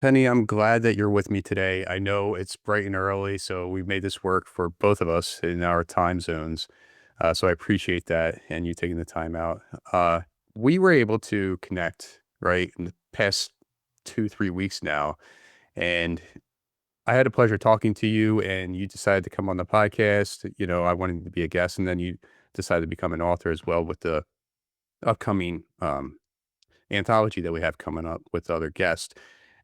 Penny, I'm glad that you're with me today. I know it's bright and early, so we made this work for both of us in our time zones. So I appreciate that and you taking the time out. Uh, we were able to connect, right, in the past 2, 3 weeks now. And I had a pleasure talking to you, and you decided to come on the podcast. I wanted to be a guest, and then you decided to become an author as well with the upcoming anthology that we have coming up with other guests.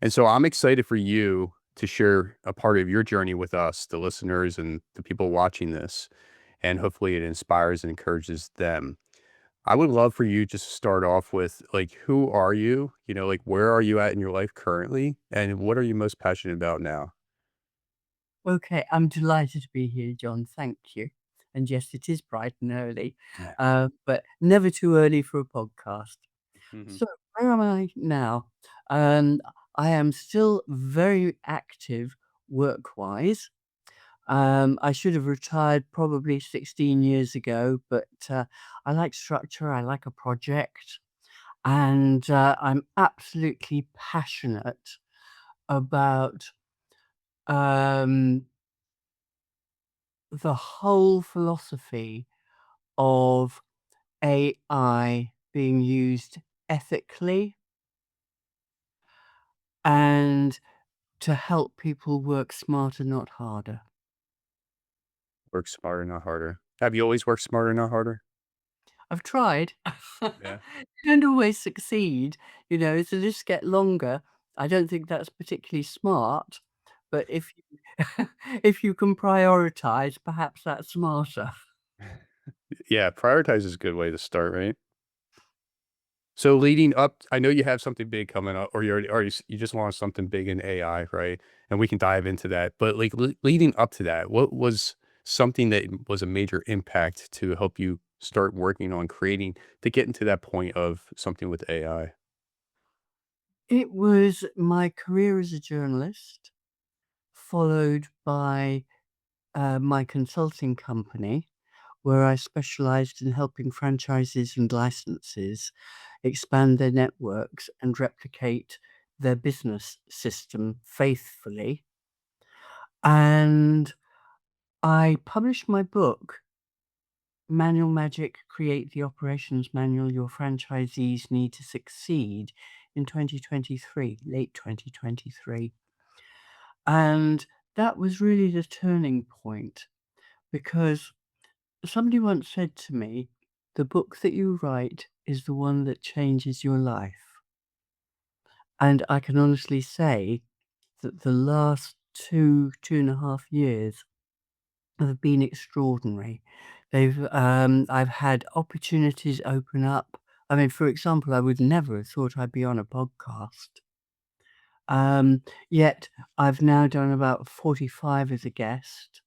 And so I'm excited for you to share a part of your journey with us, the listeners and the people watching this. And hopefully it inspires and encourages them. I would love for you just to start off with like, who are you? Like, where are you at in your life currently? And what are you most passionate about now? Okay, I'm delighted to be here, John. Thank you. And yes, it is bright and early, Yeah. but never too early for a podcast. Hmm. So, where am I now? Um, I am still very active work-wise. I should have retired probably 16 years ago, but I like structure, I like a project, and I'm absolutely passionate about um, the whole philosophy of AI being used ethically and to help people work smarter, not harder. Work smarter, not harder. Have you always worked smarter, not harder? I've tried. Yeah. Don't always succeed, as the lists get longer. I don't think that's particularly smart, but if you if you can prioritize, perhaps that's smarter. Yeah. Prioritize is a good way to start, right? So leading up, I know you have something big coming up, or you just launched something big in AI, right? And we can dive into that. But like leading up to that, what was something that was a major impact to help you start working on creating to get into that point of something with AI? It was my career as a journalist, followed by my consulting company, where I specialized in helping franchises and licenses expand their networks and replicate their business system faithfully. And I published my book, Manual Magic: Create the Operations Manual Your Franchisees Need to Succeed, in 2023, late 2023. And that was really the turning point because somebody once said to me, "The book that you write is the one that changes your life." And I can honestly say that the last 2.5 years have been extraordinary. I've had opportunities open up. I mean, for example, I would never have thought I'd be on a podcast. Yet I've now done about 45 as a guest.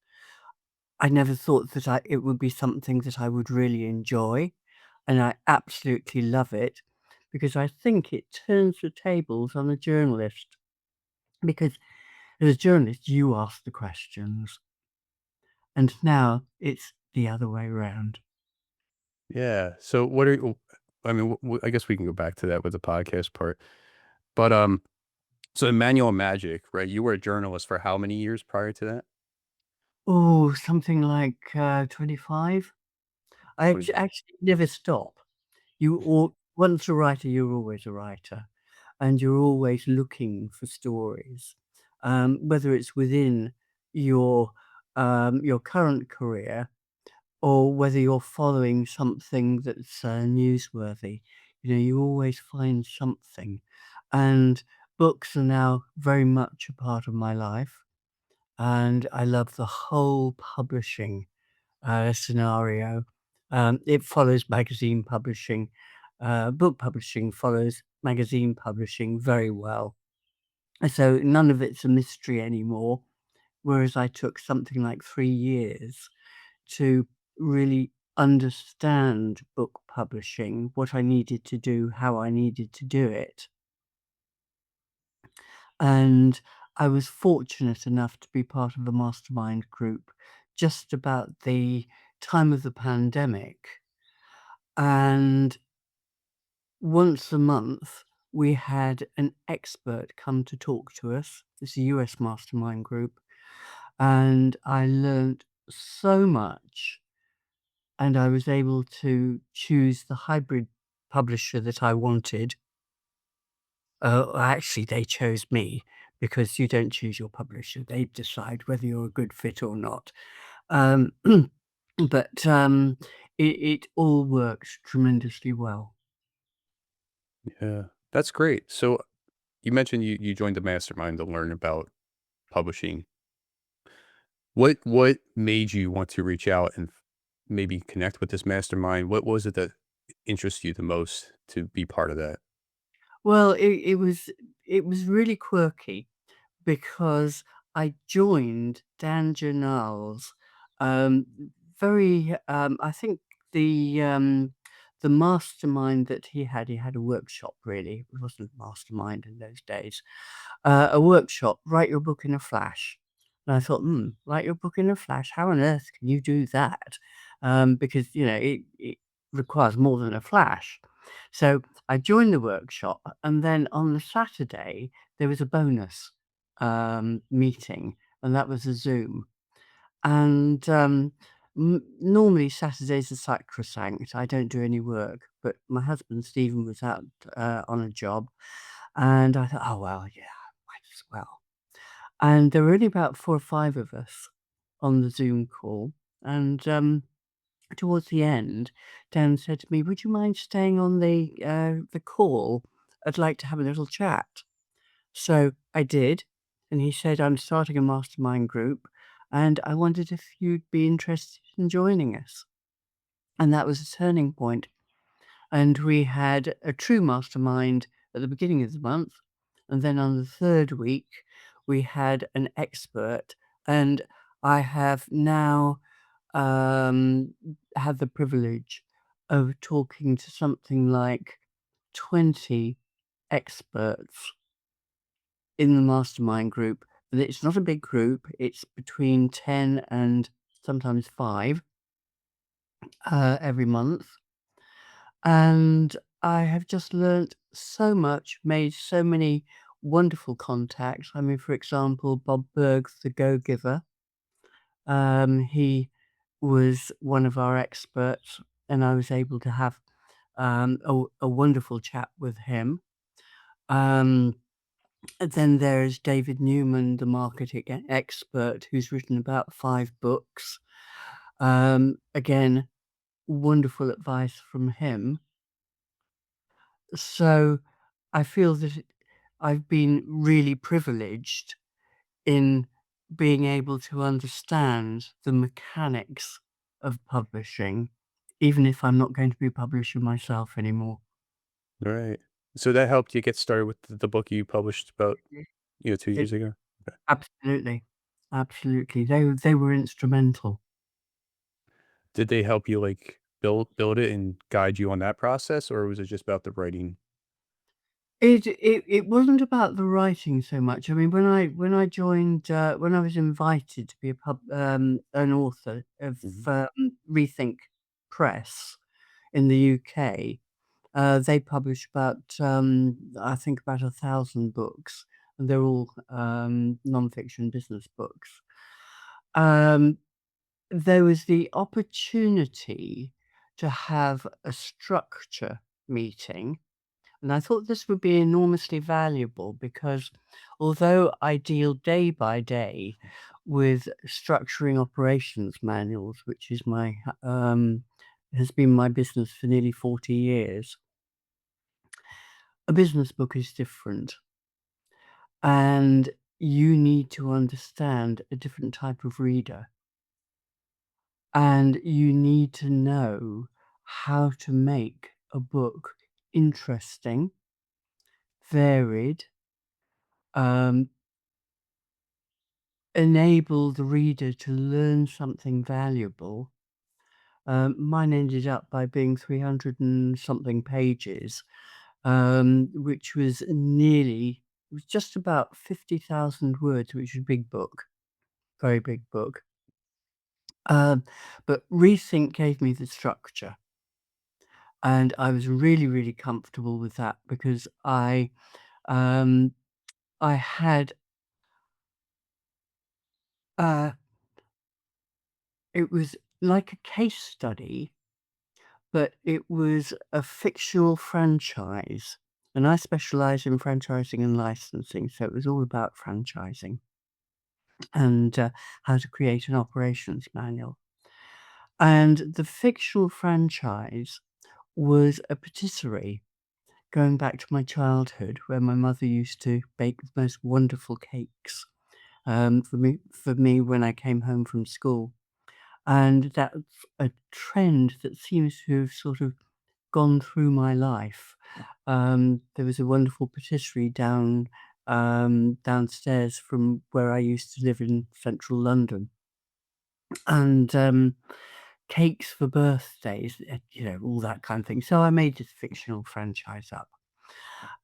I never thought that it would be something that I would really enjoy, and I absolutely love it because I think it turns the tables on a journalist. Because as a journalist, you ask the questions, and now it's the other way around. Yeah. So what are you, I mean, I guess we can go back to that with the podcast part. But so Emmanuel Magic, right? You were a journalist for how many years prior to that? Oh, something like 25. Actually never stop. Once a writer, you're always a writer, and you're always looking for stories, whether it's within your your current career or whether you're following something that's newsworthy. You always find something, and books are now very much a part of my life, and I love the whole publishing scenario. It follows magazine publishing. Book publishing follows magazine publishing very well. And so none of it's a mystery anymore. Whereas I took something like 3 years to really understand book publishing, what I needed to do, how I needed to do it. And I was fortunate enough to be part of the mastermind group just about the time of the pandemic. And once a month, we had an expert come to talk to us. It's a US mastermind group, and I learnt so much, and I was able to choose the hybrid publisher that I wanted. Actually, they chose me because you don't choose your publisher. They decide whether you're a good fit or not. Um, but it all works tremendously well. Yeah, that's great. So you mentioned you joined the mastermind to learn about publishing. What made you want to reach out and maybe connect with this mastermind? What was it that interests you the most to be part of that? Well, it was really quirky because I joined Dan Janal's, um, I think the mastermind that he had a workshop really, it wasn't a mastermind in those days, a workshop, write your book in a flash. And I thought, write your book in a flash, how on earth can you do that? Because, it requires more than a flash. So I joined the workshop, and then on the Saturday, there was a bonus meeting, and that was a Zoom. And normally Saturdays are sacrosanct. I don't do any work, but my husband Stephen was out on a job, and I thought, oh well, yeah, might as well. And there were only about 4 or 5 of us on the Zoom call, and towards the end, Dan said to me, "Would you mind staying on the call? I'd like to have a little chat." So I did, and he said, "I'm starting a mastermind group, and I wondered if you'd be interested in joining us." And that was a turning point. And we had a true mastermind at the beginning of the month, and then on the 3rd week, we had an expert, and I have now, had the privilege of talking to something like 20 experts in the mastermind group. And it's not a big group, it's between 10 and sometimes 5, every month. And I have just learnt so much, made so many wonderful contacts. I mean, for example, Bob Berg, the Go Giver, he was one of our experts, and I was able to have a wonderful chat with him. Um, and then there's David Newman, the marketing expert, who's written about 5 books. Again, wonderful advice from him. So I feel that I've been really privileged in being able to understand the mechanics of publishing, even if I'm not going to be a publisher myself anymore. Right. So that helped you get started with the book you published about, 2 It years ago? Okay. absolutely, absolutely. They were instrumental. Did they help you, like, build it and guide you on that process, or was it just about the writing? It wasn't about the writing so much. I mean, when I joined, when I was invited to be an author of, Mhm. Rethink Press in the UK, they publish about, I think about 1,000 books, and they're all, nonfiction business books. Um, there was the opportunity to have a structure meeting, and I thought this would be enormously valuable because although I deal day by day with structuring operations manuals, which is has been my business for nearly 40 years, a business book is different. And you need to understand a different type of reader. And you need to know how to make a book interesting, varied, um, enable the reader to learn something valuable. Mine ended up by being 300 and something pages, which was it was just about 50,000 words, which is a big book, very big book. Um, but Rethink gave me the structure, and I was really, really comfortable with that because um, I had, uh it was like a case study, but it was a fictional franchise, and I specialize in franchising and licensing, so it was all about franchising and, how to create an operations manual. And the fictional franchise was a patisserie going back to my childhood where my mother used to bake the most wonderful cakes, for me when I came home from school. And that's a trend that seems to have sort of gone through my life. There was a wonderful patisserie downstairs from where I used to live in central London, and, cakes for birthdays, all that kind of thing. So I made this fictional franchise up,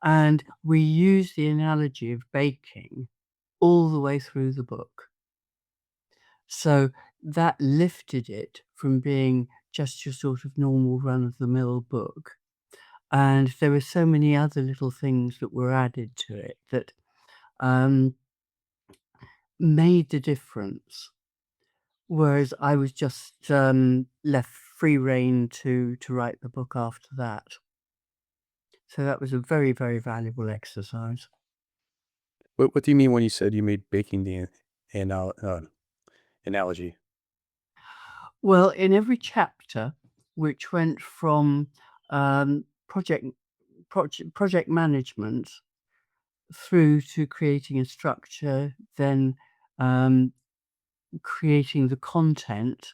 and we used the analogy of baking all the way through the book. So that lifted it from being just your sort of normal run-of-the-mill book, and there were so many other little things that were added to it that, um, made the difference, whereas I was just, left free rein to write the book after that. So that was a very, very valuable exercise. What do you mean when you said you made baking the anal analogy? Well, in every chapter, which went from, project management through to creating a structure, then, um, creating the content,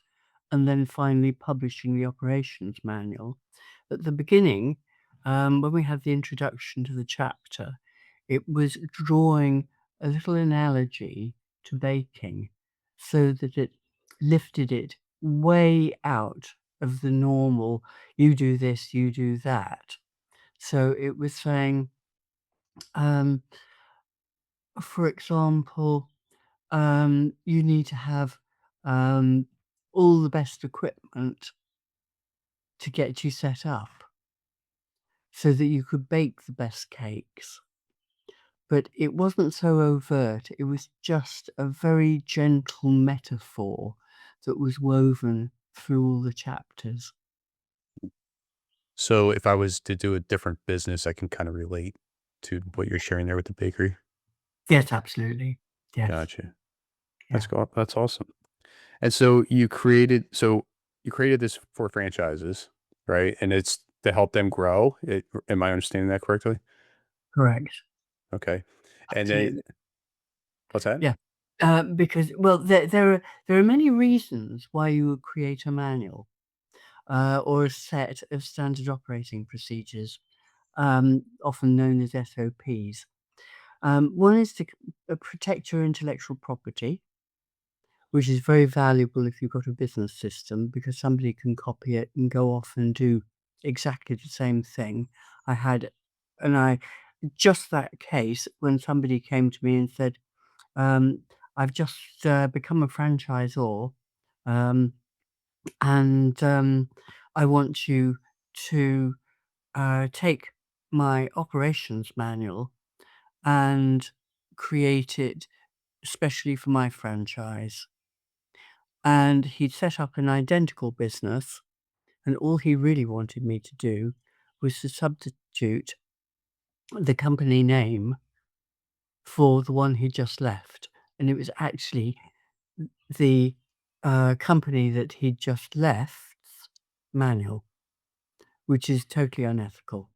and then finally publishing the operations manual. At the beginning, when we had the introduction to the chapter, it was drawing a little analogy to baking so that it lifted it way out of the normal, you do this, you do that. So it was saying, um, for example, you need to have um, all the best equipment to get you set up so that you could bake the best cakes. But it wasn't so overt, it was just a very gentle metaphor that was woven through all the chapters. So if I was to do a different business, I can kind of relate to what you're sharing there with the bakery. Yes, absolutely. Yes. Gotcha. Yeah. That's awesome. And so you created this for franchises, right? And it's to help them grow. Am I understanding that correctly? Correct. Okay. And then Absolutely. what's that? Yeah. Because, well, there are many reasons why you would create a manual, or a set of standard operating procedures, often known as SOPs. One is to protect your intellectual property, which is very valuable if you've got a business system because somebody can copy it and go off and do exactly the same thing. I had, and I just that case when somebody came to me and said, um, "I've just become a franchisor, um, and I want you to take my operations manual and create it especially for my franchise." And he'd set up an identical business, and all he really wanted me to do was to substitute the company name for the one he just left. And it was actually the company that he'd just left's manual, which is totally unethical.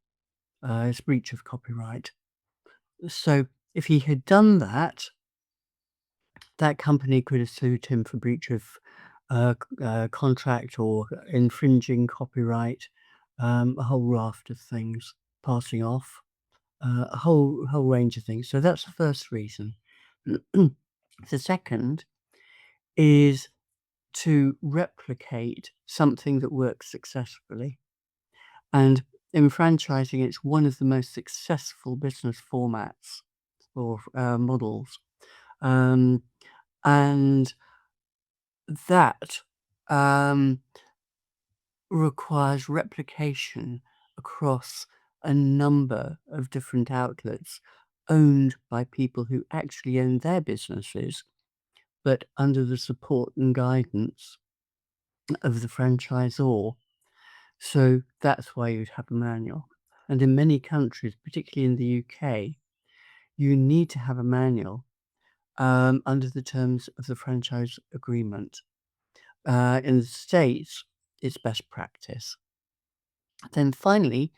It's breach of copyright. So if he had done that, that company could have sued him for breach of contract or infringing copyright, a whole raft of things passing off, a whole range of things. So that's the first reason. The second is to replicate something that works successfully. And in franchising, it's one of the most successful business formats or models. Um, and that, um, requires replication across a number of different outlets owned by people who actually own their businesses, but under the support and guidance of the franchisor. So that's why you'd have a manual. And in many countries, particularly in the UK, you need to have a manual under the terms of the franchise agreement. In the States, it's best practice. Then finally,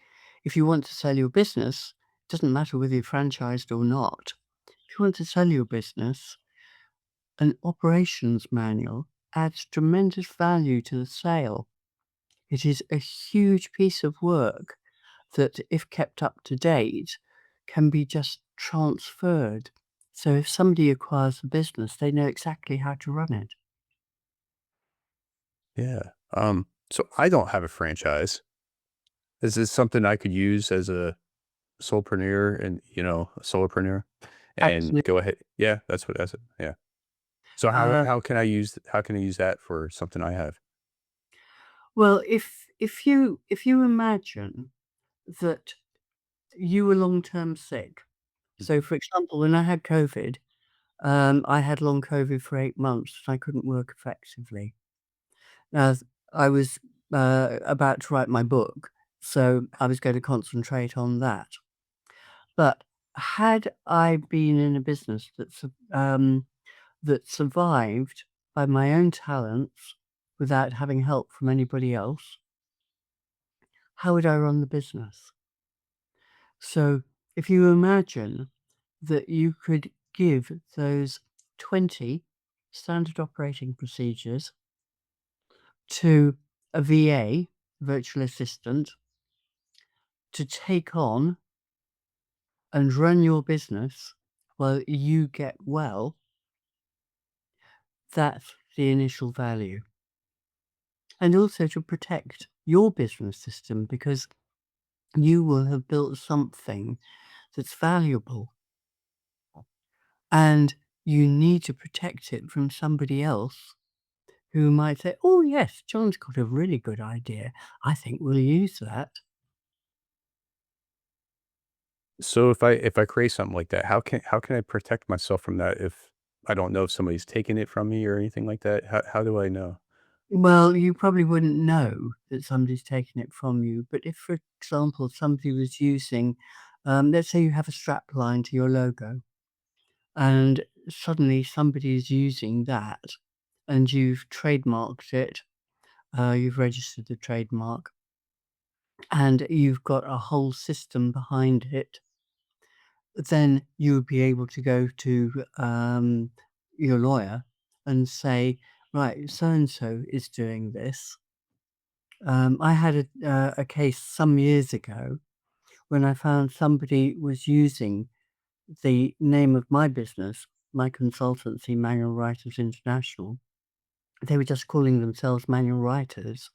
if you want to sell your business, it doesn't matter whether you're franchised or not. If you want to sell your business, an operations manual adds tremendous value to the sale. It is a huge piece of work that, if kept up to date, can be just transferred. So if somebody acquires a business, they know exactly how to run it. Yeah. So I don't have a franchise. Is this something I could use as a solopreneur and, a solopreneur and Absolutely. go ahead? Yeah, that's what that's it. Yeah. So Uh, how can I use that for something I have? well, if you imagine that you were long-term sick. So, for example, when I had COVID, I had long COVID for 8 months, and I couldn't work effectively. Now, I was, about to write my book, so I was gonna concentrate on that. But had I been in a business that survived by my own talents without having help from anybody else, how would I run the business? So, if you imagine that you could give those 20 standard operating procedures to a VA, virtual assistant, to take on and run your business while you get well, that's the initial value. And also to protect your business system because you will have built something that's valuable and you need to protect it from somebody else who might say, "Oh, yes, John's got a really good idea. I think we'll use that." So if I create something like that, how can I protect myself from that if I don't know if somebody's taking it from me or anything like that? How do I know? Well, you probably wouldn't know that somebody's taken it from you, but if, for example, somebody was using, let's say you have a strap line to your logo, and suddenly somebody is using that, and you've trademarked it, you've registered the trademark, and you've got a whole system behind it, then you would be able to go to your lawyer and say, right, so and so is doing this. I had a case some years ago when I found somebody was using the name of my business, my consultancy, Manual Writers International. They were just calling themselves manual writers,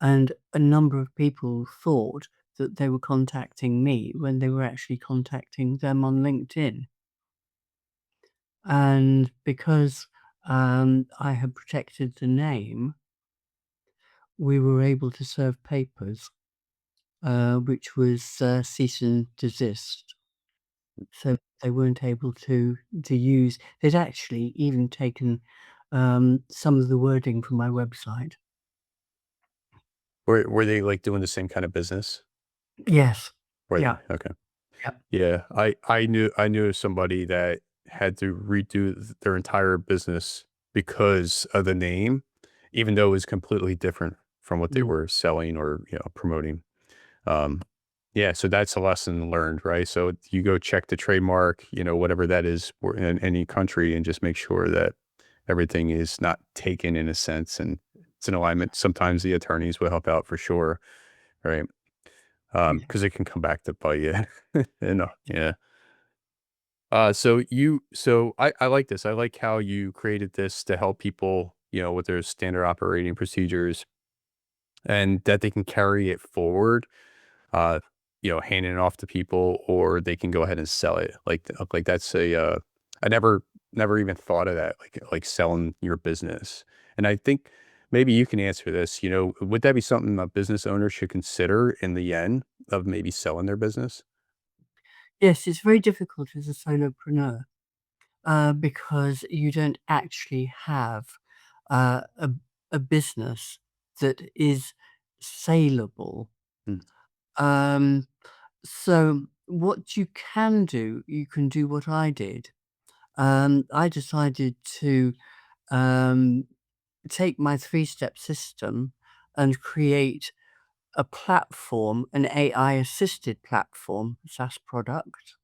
and a number of people thought that they were contacting me when they were actually contacting them on LinkedIn. And because I had protected the name, we were able to serve papers, which was cease and desist. So they weren't able to use. They'd actually even taken some of the wording from my website. Were they like doing the same kind of business? Yes. Were they? Yeah. Okay. Yeah. Yeah, I knew somebody that had to redo their entire business because of the name, even though it was completely different from what they Mm. were selling or, promoting. Um, yeah, so that's a lesson learned, right? So you go check the trademark, whatever that is in any country and just make sure that everything is not taken in a sense and it's in alignment. Sometimes the attorneys will help out for sure, right? Yeah. Because it can come back to bite you. Yeah. So I like this. I like how you created this to help people, with their standard operating procedures and that they can carry it forward, uh, handing it off to people or they can go ahead and sell it. Like that's I never even thought of that, like selling your business. And I think maybe you can answer this, would that be something a business owner should consider in the end of maybe selling their business? Yes, it's very difficult as a solopreneur, because you don't actually have a business that is saleable. Mm, Um, so what you can do, you can do what I did. I decided to um, take my three-step system and create a platform, an AI-assisted platform, SaaS product,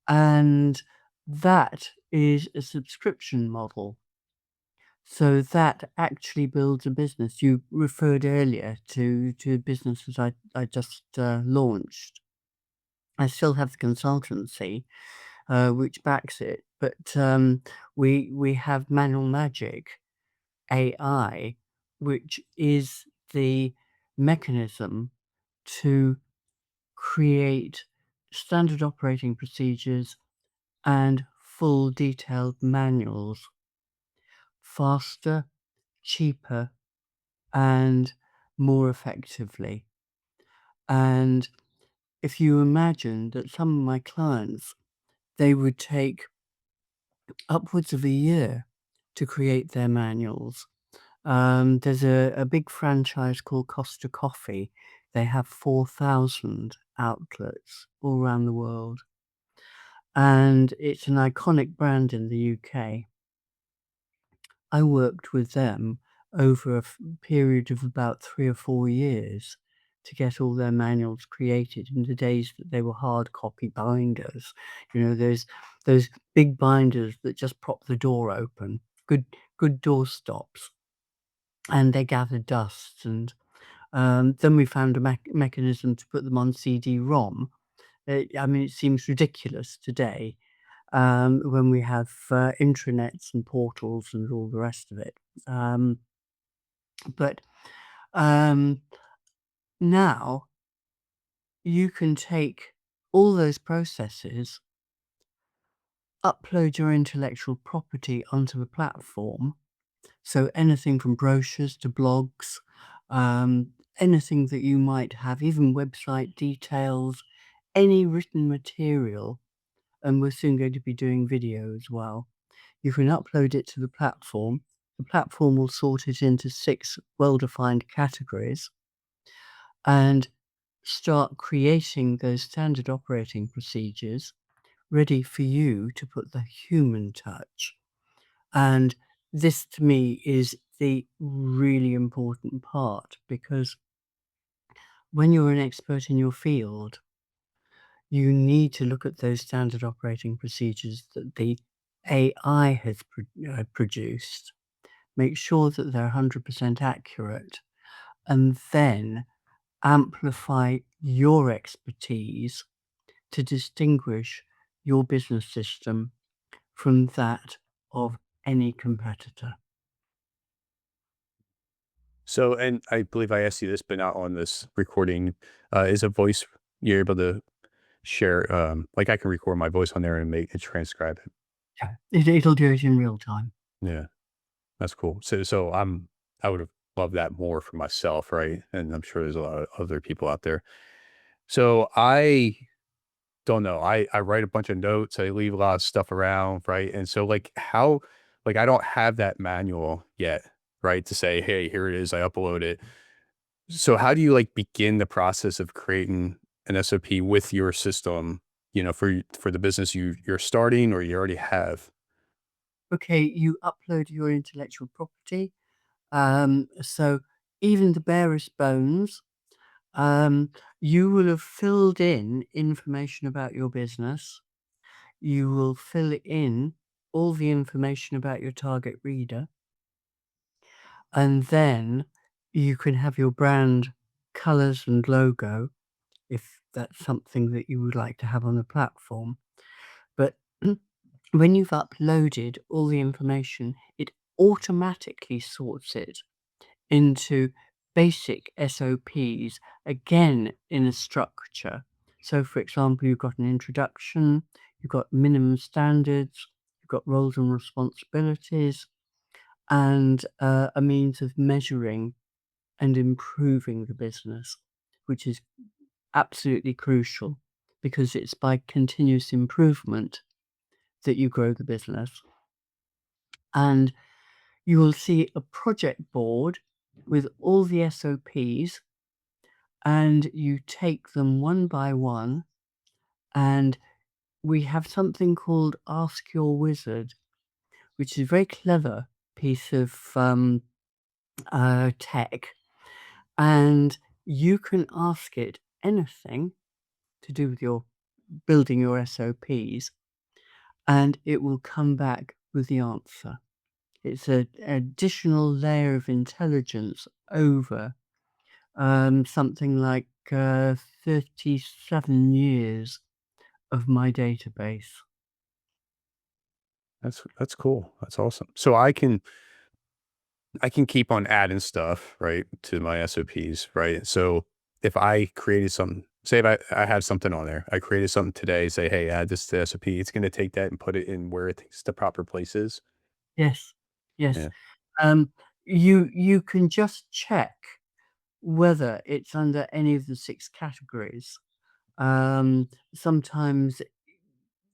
and that is a subscription model. So that actually builds a business. You referred earlier to businesses I just launched. I still have the consultancy, which backs it, but we have Manual Magic AI, which is the mechanism to create standard operating procedures and full detailed manuals faster, cheaper, and more effectively. And if you imagine that some of my clients, they would take upwards of a year to create their manuals. There's a big franchise called Costa Coffee. They have 4,000 outlets all around the world, and it's an iconic brand in the UK. I worked with them over a period of about 3 or 4 years to get all their manuals created in the days that they were hard copy binders. Those big binders that just prop the door open, good door stops, and they gather dust. And then we found a mechanism to put them on CD-ROM. I mean, it seems ridiculous today, when we have intranets and portals and all the rest of it. Um, but um, now you can take all those processes, upload your intellectual property onto the platform. So anything from brochures to blogs, anything that you might have, even website details, any written material, and we're soon going to be doing video as well. You can upload it to the platform. The platform will sort it into 6 well-defined categories and start creating those standard operating procedures ready for you to put the human touch. And this to me is the really important part, because when you're an expert in your field, you need to look at those standard operating procedures that the AI has produced, make sure that they're 100% accurate, and then amplify your expertise to distinguish your business system from that of any competitor. So, and I believe I asked you this, but not on this recording. Is a voice you're able to share? Like I can record my voice on there and make it transcribe it. Yeah, it'll do it in real time. Yeah, that's cool. So I would have loved that more for myself, right? And I'm sure there's a lot of other people out there. So I don't know. I write a bunch of notes. I leave a lot of stuff around, right? And so like I don't have that manual yet, right? To say, hey, here it is. I upload it. So how do you like begin the process of creating an SOP with your system, for the business you're starting or you already have? Okay, you upload your intellectual property. So even the barest bones, um, you will have filled in information about your business. You will fill in all the information about your target reader, and then you can have your brand colors and logo if that's something that you would like to have on the platform. But when you've uploaded all the information, it automatically sorts it into basic SOPs, again in a structure. So, for example, you've got an introduction, you've got minimum standards, you've got roles and responsibilities, and a means of measuring and improving the business, which is absolutely crucial because it's by continuous improvement that you grow the business. And you will see a project board with all the SOPs, and you take them one by one. And we have something called Ask Your Wizard, which is a very clever piece of tech. And you can ask it anything to do with your building your SOPs, and it will come back with the answer. It's an additional layer of intelligence over something like 37 years of my database. That's cool. That's awesome. So I can keep on adding stuff, right, to my SOPs, right? So if I created something, say if I have something on there, I created something today, say, hey, add this to SOP, it's going to take that and put it in where it thinks the proper place is. Yes, yes. Yeah. Um, you can just check whether it's under any of the 6 categories. Sometimes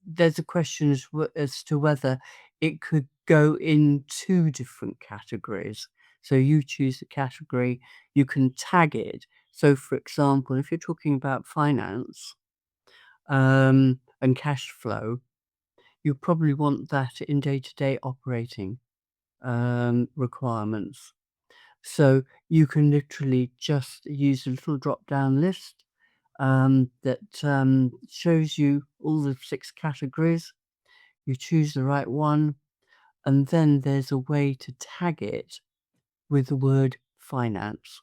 there's a question as to whether it could go in 2 different categories. So you choose the category, you can tag it. So, for example, if you're talking about finance, and cash flow, you probably want that in day-to-day operating, requirements. So you can literally just use a little drop-down list, that, shows you all the 6 categories. You choose the right one, and then there's a way to tag it with the word "finance."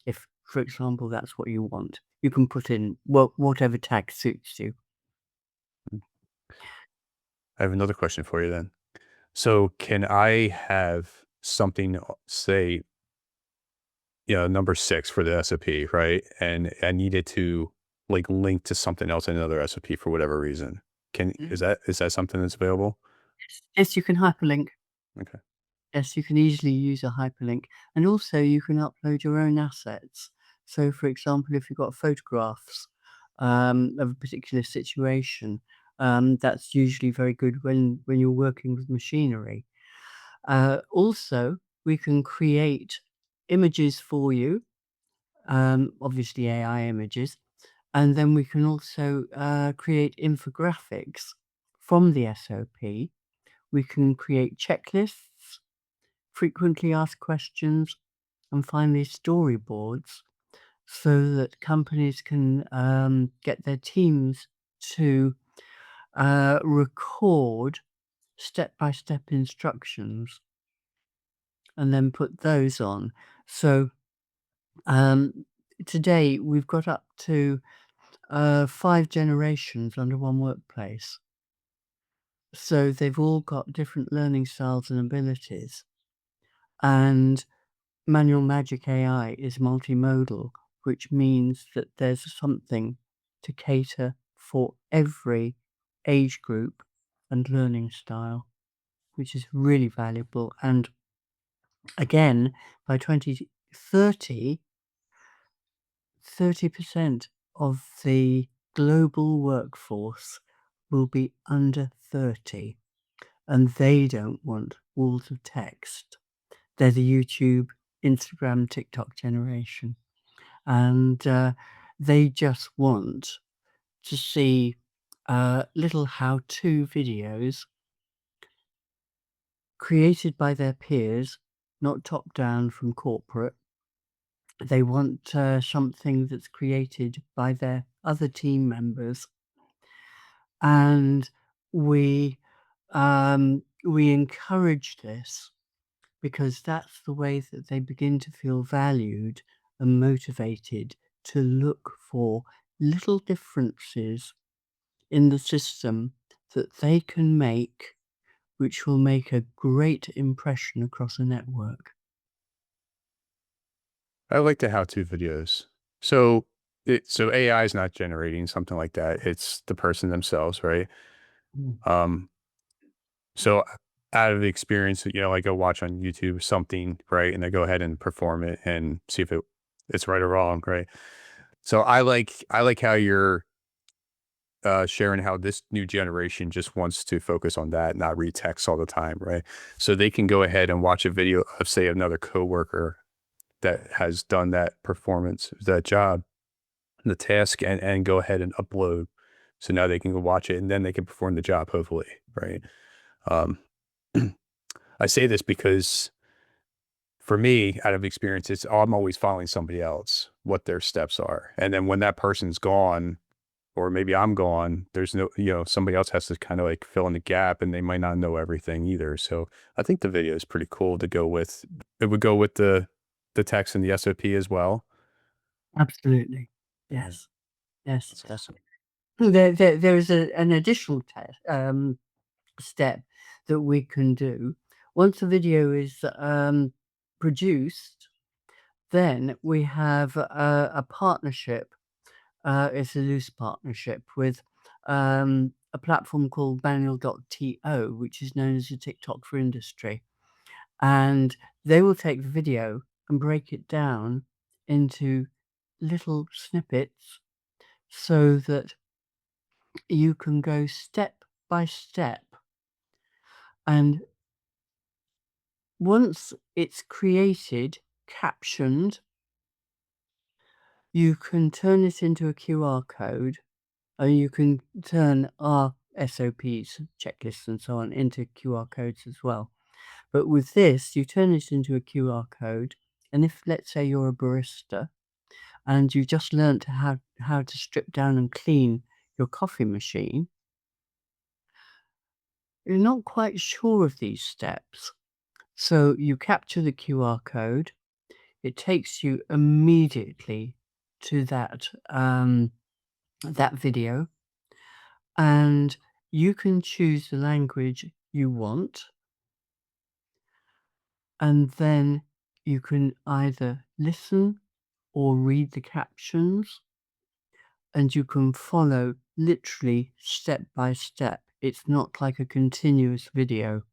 If, for example, that's what you want. You can put in whatever tag suits you. I have another question for you then. So can I have something, say, number 6 for the SOP, right? And I need it to like link to something else in another SOP for whatever reason. Mhm. Is that something that's available? Yes, you can hyperlink. Okay. Yes, you can easily use a hyperlink, and also you can upload your own assets. So, for example, if you've got photographs of a particular situation, that's usually very good when you're working with machinery. Also, we can create images for you, obviously AI images, and then we can also create infographics from the SOP. We can create checklists, frequently asked questions, and finally storyboards so that companies can get their teams to record step-by-step instructions and then put those on. So um, today we've got up to 5 generations under one workplace. So they've all got different learning styles and abilities. And Manual Magic AI is multimodal, which means that there's something to cater for every age group and learning style, which is really valuable. And again, by 2030, 30% of the global workforce will be under 30, and they don't want walls of text. They're the YouTube, Instagram, TikTok generation. And they just want to see little how-to videos created by their peers, not top down from corporate. They want something that's created by their other team members, and we encourage this because that's the way that they begin to feel valued and motivated to look for little differences in the system that they can make, which will make a great impression across a network. I like the how-to videos. So AI is not generating something like that. It's the person themselves, right? Mm. Um, so out of experience, I go watch on YouTube something, right? And I go ahead and perform it and see if it's right or wrong, right? So I like how you're sharing how this new generation just wants to focus on that, not read text all the time, right? So they can go ahead and watch a video of, say, another coworker that has done that performance, that job, the task, and go ahead and upload. So now they can go watch it and then they can perform the job, hopefully, right? Um, I say this because for me, out of experience, I'm always following somebody else, what their steps are. And then when that person's gone, or maybe I'm gone, there's no, somebody else has to kind of like fill in the gap and they might not know everything either. So I think the video is pretty cool to go with. It would go with the text and the SOP as well. Absolutely. Yeah, Yes, yes. that's awesome. There is an additional step that we can do. Once the video is, produced, then we have a partnership. It's a loose partnership with, a platform called Manual.to, which is known as a TikTok for industry. And they will take the video and break it down into little snippets so that you can go step by step. And once it's created, captioned, you can turn it into a QR code, or you can turn our SOPs, checklists, and so on into QR codes as well. But with this, you turn it into a QR code, and if, let's say, you're a barista and you just learnt how to strip down and clean your coffee machine, you're not quite sure of these steps. So you capture the QR code, it takes you immediately to that video, and you can choose the language you want, and then you can either listen or read the captions, and you can follow literally step by step. It's not like a continuous video.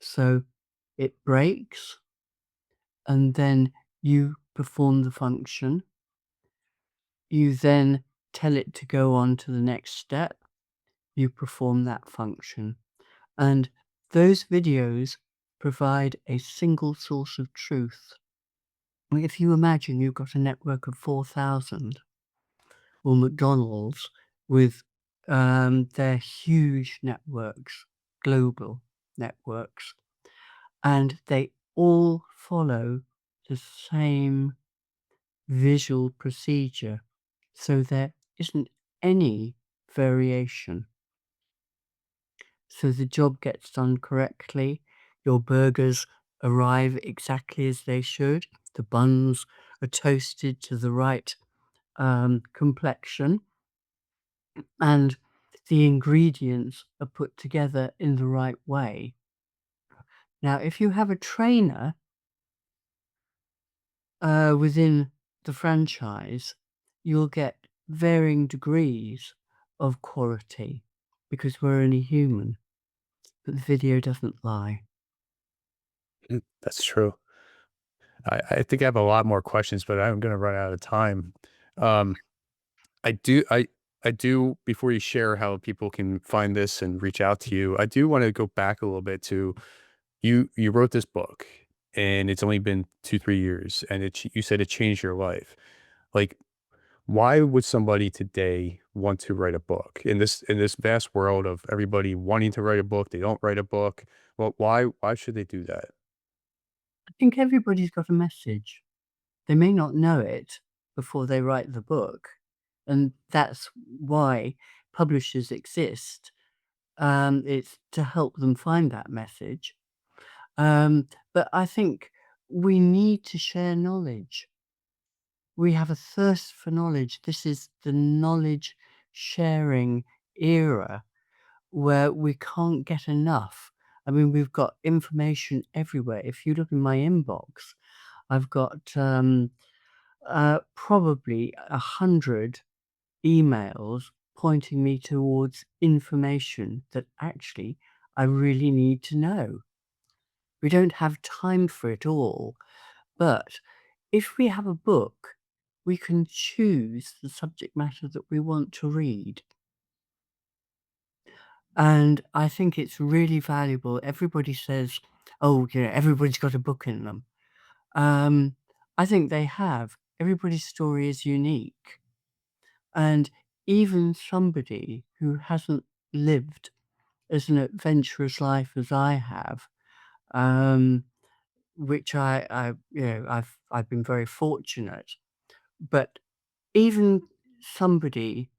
So it breaks, and then you perform the function. You then tell it to go on to the next step. You perform that function. And those videos provide a single source of truth. If you imagine you've got a network of 4,000, or McDonald's with their huge networks, global networks, and they all follow the same visual procedure. So there isn't any variation. So the job gets done correctly. Your burgers arrive exactly as they should. The buns are toasted to the right complexion, and the ingredients are put together in the right way. Now, if you have a trainer within the franchise, you'll get varying degrees of quality because we're only human, but the video doesn't lie. That's true. I think I have a lot more questions, but I'm going to run out of time. Um, I do, I, I do, before you share how people can find this and reach out to you, I do want to go back a little bit to you wrote this book and it's only been 2, 3 years and you said it changed your life. Like, why would somebody today want to write a book in this vast world of everybody wanting to write a book? They don't write a book. Well, why should they do that? I think everybody's got a message. They may not know it before they write the book, and that's why publishers exist. It's to help them find that message. But I think we need to share knowledge. We have a thirst for knowledge. This is the knowledge sharing era where we can't get enough. I mean, we've got information everywhere. If you look in my inbox, I've got probably 100 emails pointing me towards information that actually I really need to know. We don't have time for it all, but if we have a book, we can choose the subject matter that we want to read. And I think it's really valuable. Everybody says, "Oh, everybody's got a book in them." Um, I think they have. Everybody's story is unique. And even somebody who hasn't lived as an adventurous life as I have, um, which I've been very fortunate, but even somebody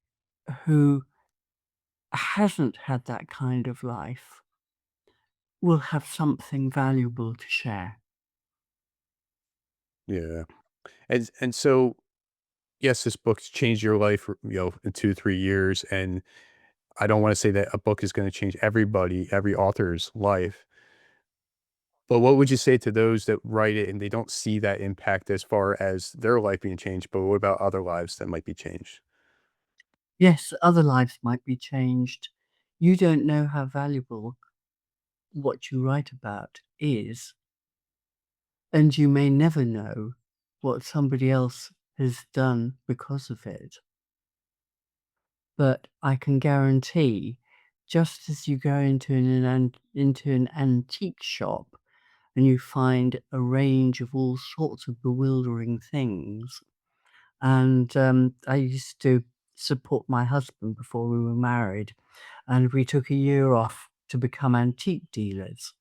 who hasn't had that kind of life will have something valuable to share. Yeah. And so, yes, this book's changed your life, in 2, 3 years, and I don't wanna say that a book is gonna change every author's life, but what would you say to those that write it and they don't see that impact as far as their life being changed, but what about other lives that might be changed? Yes, other lives might be changed. You don't know how valuable what you write about is, and you may never know what somebody else has done because of it. But I can guarantee, just as you go into an antique shop and you find a range of all sorts of bewildering things, and, I used to support my husband before we were married, and we took a year off to become antique dealers.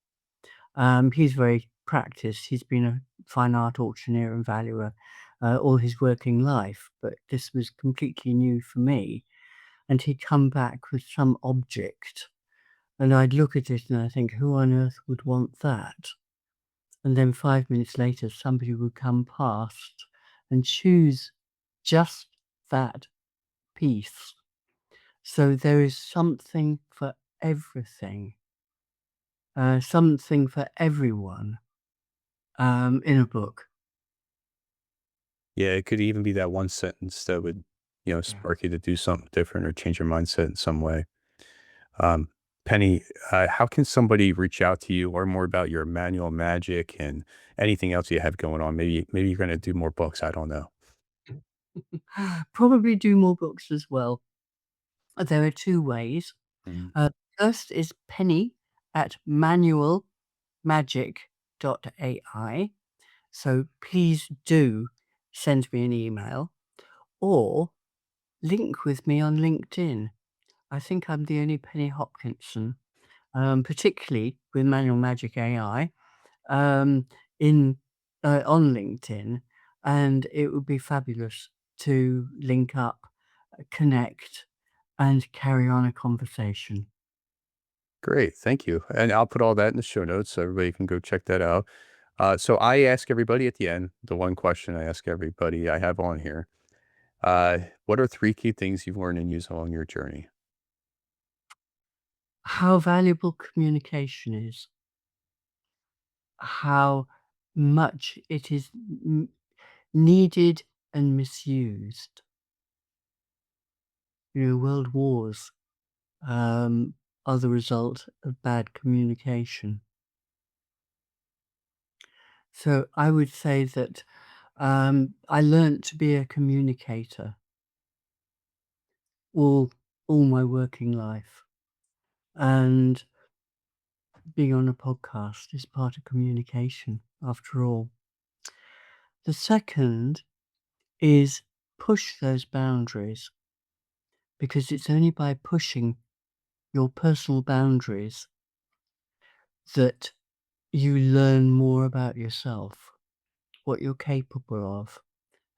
He's very practiced. He's been a fine art auctioneer and valuer, all his working life, but this was completely new for me, and he'd come back with some object, and I'd look at it and I think, "Who on earth would want that?" And then 5 minutes later, somebody would come past and choose just that piece. So there is something for everything, something for everyone, in a book. Yeah, it could even be that one sentence that would, Yeah. spark you to do something different or change your mindset in some way. Um, Penny, how can somebody reach out to you, learn more about your manual magic and anything else you have going on? Maybe you're gonna do more books, I don't know. Probably do more books as well. There are 2 ways. Mhm. First is Penny at manualmagic.ai. So please do send me an email or link with me on LinkedIn. I think I'm the only Penny Hopkinson, particularly with Manual Magic AI, um, in on LinkedIn, and it would be fabulous to link up, connect, and carry on a conversation. Great, thank you. And I'll put all that in the show notes so everybody can go check that out. So I ask everybody at the end, the one question I ask everybody I have on here. What are 3 key things you've learned and used along your journey? How valuable communication is, how much it is needed and misused. World wars um, are the result of bad communication. So I would say that I learnt to be a communicator all all my working life, and being on a podcast is part of communication after all. The second is push those boundaries, because it's only by pushing your personal boundaries that you learn more about yourself, what you're capable of.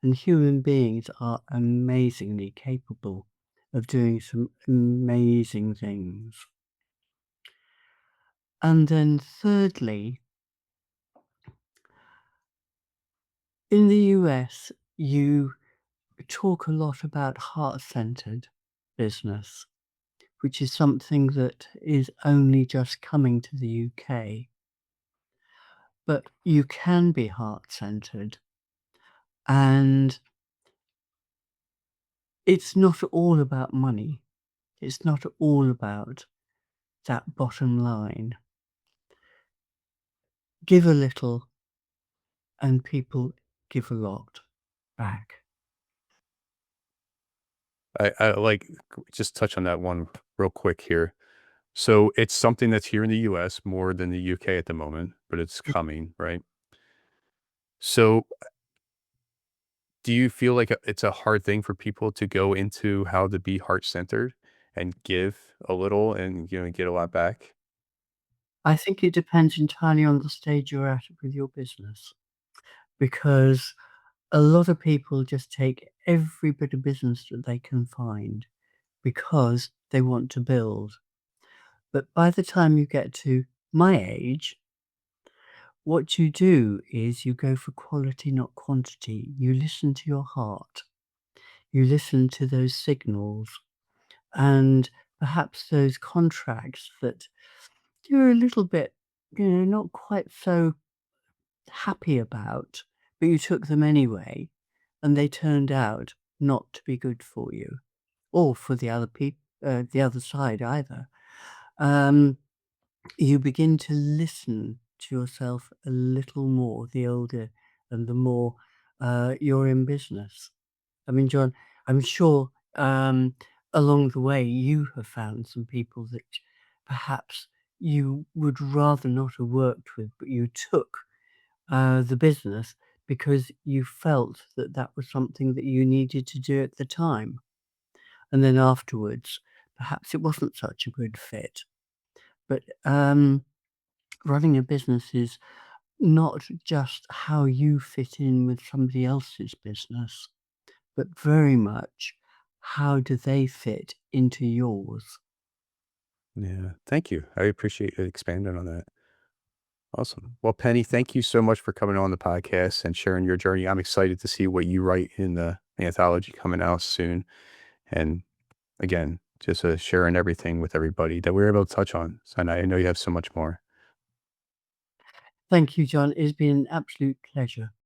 And human beings are amazingly capable of doing some amazing things. And then thirdly, in the US, you talk a lot about heart-centered business, which is something that is only just coming to the UK. But you can be heart-centered, and it's not all about money. It's not all about that bottom line. Give a little and people give a lot back. I like just touch on that one real quick here. So it's something that's here in the US more than the UK at the moment, but it's coming, right? So do you feel like it's a hard thing for people to go into how to be heart-centered and give a little and, get a lot back? I think it depends entirely on the stage you're at with your business, because a lot of people just take every bit of business that they can find because they want to build. But by the time you get to my age, what you do is you go for quality, not quantity. You listen to your heart. You listen to those signals and perhaps those contracts that you're a little bit, not quite so happy about, but you took them anyway, and they turned out not to be good for you or for the other side either. Um, you begin to listen to yourself a little more the older and the more you're in business. I mean, John, I'm sure along the way you have found some people that perhaps you would rather not have worked with, but you took the business because you felt that that was something that you needed to do at the time. And then afterwards, perhaps it wasn't such a good fit. But running a business is not just how you fit in with somebody else's business, but very much how do they fit into yours. Yeah. Thank you. I appreciate you expanding on that. Awesome. Well, Penny, thank you so much for coming on the podcast and sharing your journey. I'm excited to see what you write in the anthology coming out soon. And again, just sharing everything with everybody that we were able to touch on. So, and I know you have so much more. Thank you, John. It's been an absolute pleasure.